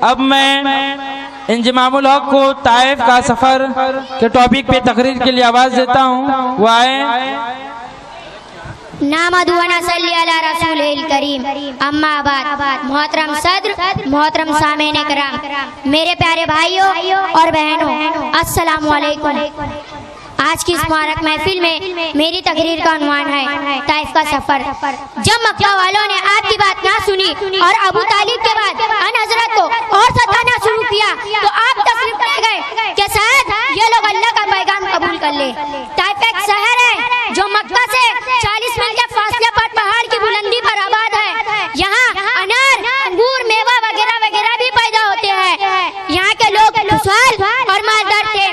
अब मैं इंजमामुल हक को ताइफ का सफर के टॉपिक पे तकरीर के लिए आवाज देता हूँ। वो आए। नामदु व नसल्ली अला रसूलिल करीम, अम्मा बाद। मोहतरम सदर, मोहतरम सामीन किराम, मेरे प्यारे भाइयों और बहनों, अस्सलामु अलैकुम। आज की इस मुबारक महफिल में मेरी तकरीर का उन्वान है ताइफ का सफर। जब मक्का वालों ने आपकी बात ना सुनी और अबू तालिब के बाद अन हजरत को और सताना शुरू किया तो आप तस्लीम ले गए कि शायद ये लोग अल्लाह का पैगाम कबूल कर ले। ताइफ एक शहर है जो मक्का से 40 मील के फासले पर पहाड़ की बुलंदी पर आबाद है। यहाँ अनार, अंगूर, मेवा वगैरह वगैरह भी पैदा होते हैं। यहाँ के लोग खुशहाल और मालदार थे।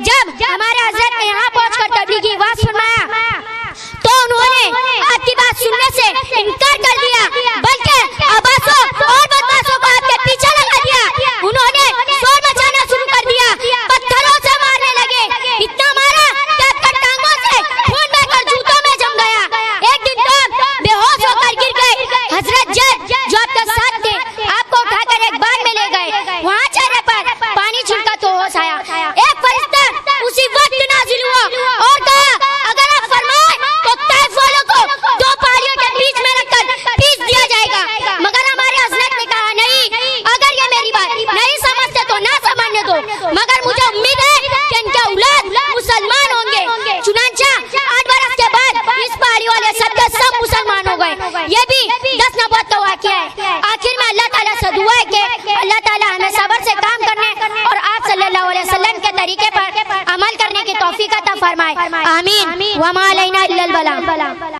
जब हमारे हजरत ने यहाँ पहुँचकर तबलीगी आवाज़ सुनाया तो उन्होंने आपकी बात सुनने से इनकार कर दिया, बल्कि अब्बासों और बदमाशों को आपके पीछे लगा दिया। उन्होंने शोर मचाना शुरू कर दिया, पत्थरों से मारने लगे। इतना मारा कि आपका टांगों से खून बहकर जूतों में जम गया। एक दिन तो आप बेहोश होकर गिर गए। हजरत जज जो आपके साथ थे आपको उठाकर एक बाग में ले गए। वहाँ चेहरे पर पानी छिड़का तो होश आया। एक फरिश्ता उसी वक्त नाजिल हुआ और कहा, अगर आप फरमाएं तो ताइफ वालों को 2 पहाड़ियों के बीच में रखकर पीस दिया जाएगा। मगर हमारे हजरत ने कहा, नहीं, अगर ये मेरी बात नहीं समझते तो ना समझने दो, मगर मुझे उम्मीद है कि इनके औलाद मुसलमान होंगे। चुनांचा 8 बरस के बाद इस पहाड़ी वाले सब के सब मुसलमान हो गए। ये भी 10 नबूवत का वाक़या है। आखिर में अल्लाह ताला से दुआ है कि अल्लाह ताला हमें सब्र से काम करने और आप सल्लल्लाहु अलैहि वसल्लम के तरीके पर अमल करने की तौफीक अता फरमाए। आमीन। व मा अलैना इल्लल बलाग।